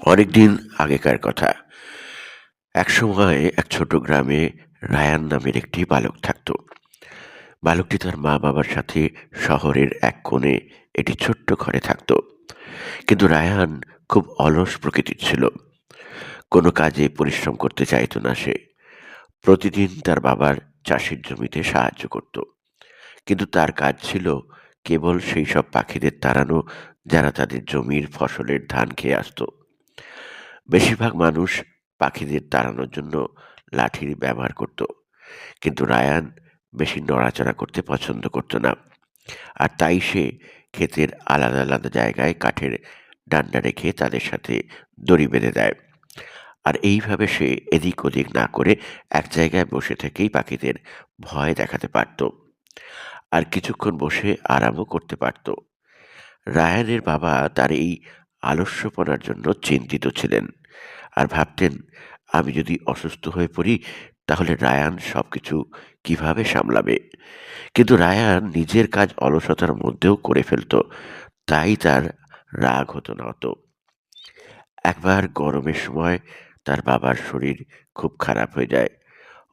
অনেকদিন আগেকার কথা। একসময় এক ছোট গ্রামে রায়ান নামের একটি বালক থাকত। বালকটি তার মা-বাবার সাথে শহরের এক কোণে একটি ছোট্ট ঘরে থাকত। কিন্তু রায়ান খুব অলস প্রকৃতির ছিল। কোনো কাজে পরিশ্রম করতে চাইত না সে। প্রতিদিন তার বাবার চাষের জমিতে সাহায্য করত। কিন্তু তার কাজ ছিল কেবল সেই সব পাখিদের তাড়ানো যারা তাদের জমির ফসলের ধান খেয়ে আসত। বেশিরভাগ মানুষ পাখিদের তাড়ানোর জন্য লাঠির ব্যবহার করত, কিন্তু রায়ান বেশি নড়াচড়া করতে পছন্দ করত না। আর তাই সে ক্ষেতের আলাদা আলাদা জায়গায় কাঠের ডান্ডা রেখে তাদের সাথে দড়ি বেঁধে দেয়। আর এইভাবে সে এদিক ওদিক না করে এক জায়গায় বসে থেকেই পাখিদের ভয় দেখাতে পারত, আর কিছুক্ষণ বসে আরামও করতে পারত। রায়ানের বাবা তার এই আলস্যপনার জন্য চিন্তিত ছিলেন, আর ভাবতেন, আমি যদি অসুস্থ হয়ে পড়ি তাহলে রায়ান সবকিছু কিভাবে সামলাবে। কিন্তু রায়ান নিজের কাজ অলসতার মধ্যেও করে ফেলত, তাই তার রাগ হতো না অত। একবার গরমের সময় তার বাবার শরীর খুব খারাপ হয়ে যায়।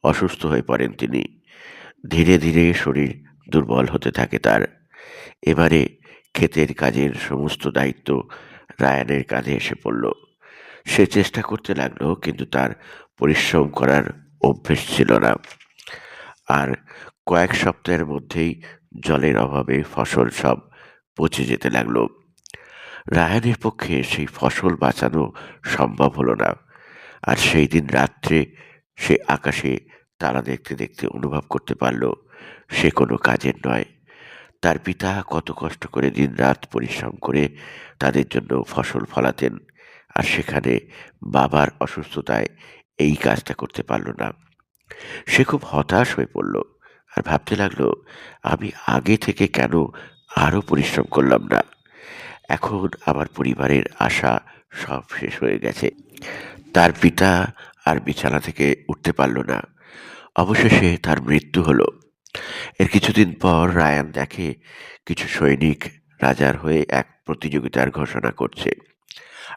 অসুস্থ হয়ে পড়েন তিনি। ধীরে ধীরে শরীর দুর্বল হতে থাকে তার। এবারে ক্ষেতের কাজের সমস্ত দায়িত্ব রায়ানের কাঁধে এসে পড়ল। সে চেষ্টা করতে লাগলো, কিন্তু তার পরিশ্রম করার অভ্যেস ছিল না। আর কয়েক সপ্তাহের মধ্যেই জলের অভাবে ফসল সব পচে যেতে লাগলো। রায়ানের পক্ষে সেই ফসল বাঁচানো সম্ভব হলো না। আর সেই দিন রাত্রে সে আকাশে তারা দেখতে দেখতে অনুভব করতে পারল সে কোনো কাজের নয়। তার পিতা কত কষ্ট করে দিনরাত পরিশ্রম করে তাদের জন্য ফসল ফলাতেন, আর সেখানে বাবার অসুস্থতায় এই কাজটা করতে পারল না। সে খুব হতাশ হয়ে পড়ল, আর ভাবতে লাগলো, আমি আগে থেকে কেন আরো পরিশ্রম করলাম না। এখন আমার পরিবারের আশা সব শেষ হয়ে গেছে। তার পিতা আর বিছানা থেকে উঠতে পারল না। অবশেষে তার মৃত্যু হলো। এর কিছুদিন পর রায়ান দেখে কিছু সৈনিক রাজার হয়ে এক প্রতিযোগিতার ঘোষণা করছে,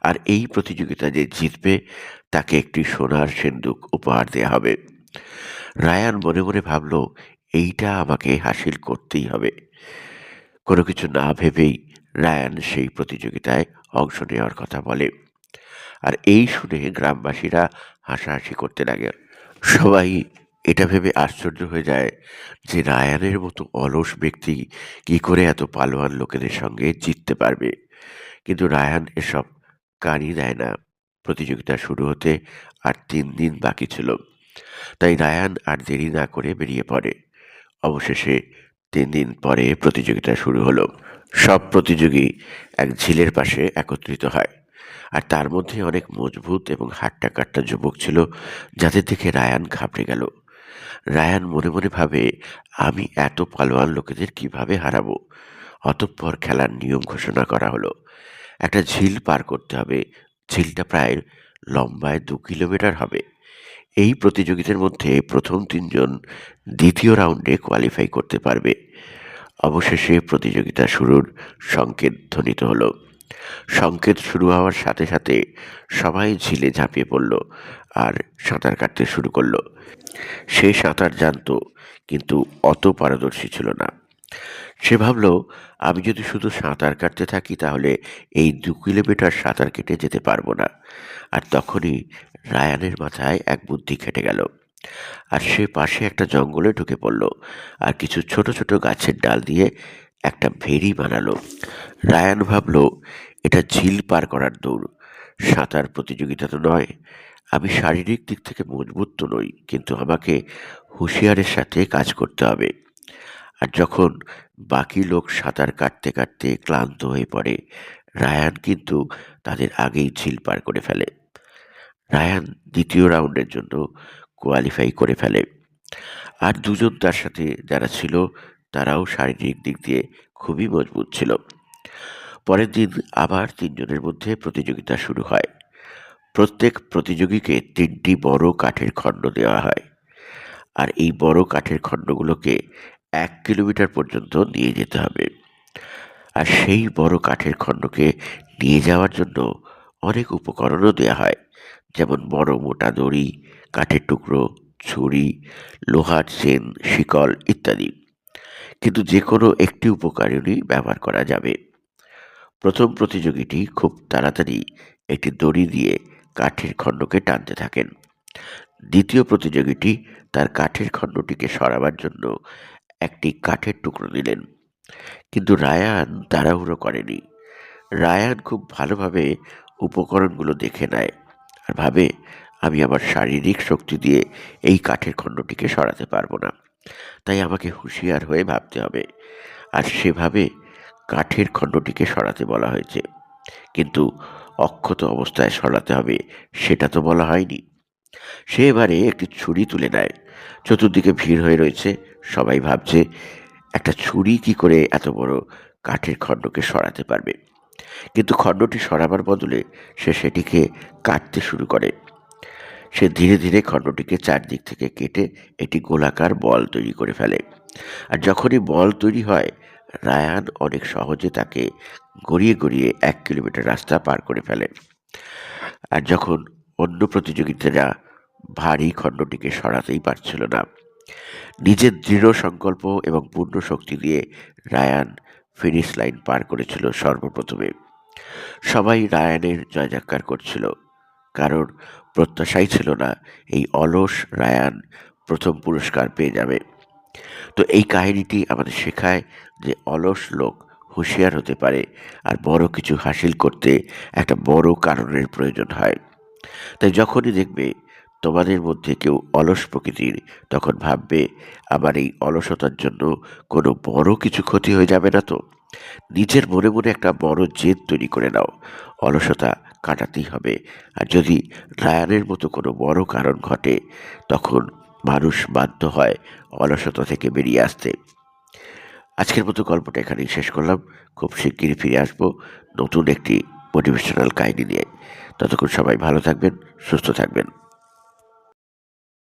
আর এই প্রতিযোগিতা যে জিতবে তাকে একটি সোনার সিন্দুক উপহার দেয়া হবে। রায়ান মনে মনে ভাবল, এইটা আমাকে হাসিল করতেই হবে। কোনো কিছু না ভেবেই রায়ান সেই প্রতিযোগিতায় অংশ নেওয়ার কথা বলে। আর এই শুনে গ্রামবাসীরা হাসাহাসি করতে লাগে। সবাই এটা ভেবে আশ্চর্য হয়ে যায় যে রায়ানের মতো অলস ব্যক্তি কি করে এত পালোয়ান লোকেদের সঙ্গে জিততে পারবে। কিন্তু রায়ান এসব কানই দেয় না। প্রতিযোগিতা শুরু হতে আর 3 দিন বাকি ছিল, তাই রায়ান আর দেরি না করে বেরিয়ে পড়ে। অবশেষে 3 দিন পরে প্রতিযোগিতা শুরু হলো। সব প্রতিযোগী এক ঝিলের পাশে একত্রিত হয়, আর তার মধ্যে অনেক মজবুত এবং হাট্টা কাট্টা যুবক ছিল, যাদের দেখে রায়ান ঘাবড়ে গেল। রায়ান মনে মনে ভাবে, আমি এত পালোয়ান লোকেদের কিভাবে হারাবো। অতঃপর খেলার নিয়ম ঘোষণা করা হলো। একটা ঝিল পার করতে হবে। ঝিলটা প্রায় লম্বায় 2 কিলোমিটার হবে। এই প্রতিযোগিতার মধ্যে প্রথম 3 জন দ্বিতীয় রাউন্ডে কোয়ালিফাই করতে পারবে। অবশেষে প্রতিযোগিতা শুরুর সংকেত ধ্বনিত হলো। সংকেত শুরু হওয়ার সাথে সাথে সবাই ঝিলে ঝাঁপিয়ে পড়ল আর সাঁতার কাটতে শুরু করলো। সে সাঁতার জানতো, কিন্তু অত পারদর্শী ছিল না। সে ভাবল, আমি যদি শুধু সাঁতার কাটতে থাকি তাহলে এই 2 কিলোমিটার সাঁতার কেটে যেতে পারবো না। আর তখনই রায়ানের মাথায় এক বুদ্ধি খেটে গেল। আর সে পাশে একটা জঙ্গলে ঢুকে পড়ল, আর কিছু ছোট ছোট গাছের ডাল দিয়ে একটা ভেড়ি বানালো। রায়ান ভাবল, এটা ঝিল পার করার দৌড়, সাঁতার প্রতিযোগিতা তো নয়। আমি শারীরিক দিক থেকে মজবুত তো নই, কিন্তু আমাকে হুঁশিয়ারের সাথে কাজ করতে হবে। আর যখন বাকি লোক সাঁতার কাটতে কাটতে ক্লান্ত হয়ে পড়ে, রায়ান কিন্তু তাদের আগেই ঝিল পার করে ফেলে। রায়ান দ্বিতীয় রাউন্ডের জন্য কোয়ালিফাই করে ফেলে। আর 2 জন তার সাথে যারা ছিল তারাও শারীরিক দিক দিয়ে খুবই মজবুত ছিল। পরের দিন আবার 3 জনের মধ্যে প্রতিযোগিতা শুরু হয়। প্রত্যেক প্রতিযোগীকে 3টি বড় কাঠের খণ্ড দেওয়া হয়, আর এই বড় কাঠের খণ্ডগুলোকে 1 কিলোমিটার পর্যন্ত নিয়ে যেতে হবে। আর সেই বড় কাঠের খণ্ডকে নিয়ে যাওয়ার জন্য অনেক উপকরণও দেয়া হয়, যেমন বড় মোটা দড়ি, কাঠের টুকরো, ছুরি, লোহার চেন, শিকল ইত্যাদি। কিন্তু যে কোনো একটি উপকরণই ব্যবহার করা যাবে। প্রথম প্রতিযোগীটি খুব তাড়াতাড়ি একটি দড়ি দিয়ে কাঠের খণ্ডকে টানতে থাকেন। দ্বিতীয় প্রতিযোগীটি তার কাঠের খণ্ডটিকে সরাবার জন্য একটি কাঠের টুকরো নিলেন। কিন্তু রায়ান তাড়াহুড়ো করেনি। রায়ান খুব ভালোভাবে উপকরণগুলো দেখে নেয় আর ভাবে, আমি আমার শারীরিক শক্তি দিয়ে এই কাঠের খণ্ডটিকে সরাতে পারবো না, তাই আমাকে হুঁশিয়ার হয়ে ভাবতে হবে। আর সেভাবে কাঠের খণ্ডটিকে সরাতে বলা হয়েছে, কিন্তু অক্ষত অবস্থায় সরাতে হবে সেটা তো বলা হয়নি। সে এবারে একটি ছুরি তুলে নেয়। চতুর্দিকে ভিড় হয়ে রয়েছে, সবাই ভাবছে একটা ছুরি কি করে এত বড় কাঠের খণ্ডকে সরাতে পারবে। কিন্তু খণ্ডটি সরাবার বদলে সে সেটিকে কাটতে শুরু করে। সে ধীরে ধীরে খণ্ডটিকে চারদিক থেকে কেটে একটি গোলাকার বল তৈরি করে ফেলে। আর যখনই বল তৈরি হয়, রায়ান অনেক সহজে তাকে গড়িয়ে গড়িয়ে 1 কিলোমিটার রাস্তা পার করে ফেলে। আর যখন অন্য প্রতিযোগিতারা ভারী খণ্ডটিকে সরাতেই পারছিল না, নিজের দৃঢ় সংকল্প এবং পূর্ণ শক্তি দিয়ে রায়ান ফিনিশ লাইন পার করেছিল সর্বপ্রথমে। সবাই রায়ানের জয় জয়কার করছিল, কারণ প্রত্যাশাই ছিল না এই অলস রায়ান প্রথম পুরস্কার পেয়ে যাবে। তো এই কাহিনীটি আমাদের শেখায় যে অলস লোক হুঁশিয়ার হতে পারে, আর বড় কিছু হাসিল করতে একটা বড় কারণের প্রয়োজন হয়। তাই যখনই দেখবে তোমাদের মধ্যে কেউ অলস প্রকৃতির, তখন ভাববে আমার এই অলসতার জন্য কোনো বড় কিছু ক্ষতি হয়ে যাবে না তো। নিজের মনে মনে একটা বড় জেদ তৈরি করে নাও, অলসতা কাটাতেই হবে। আর যদি রায়ানের মতো কোনো বড় কারণ ঘটে, তখন মানুষ বাধ্য হয় অলসতা থেকে বেরিয়ে আসতে। আজকের মতো গল্পটা এখানেই শেষ করলাম। খুব শিগগিরই ফিরে আসবো নতুন একটি মোটিভেশনাল কাহিনী নিয়ে। ততক্ষণ সবাই ভালো থাকবেন, সুস্থ থাকবেন।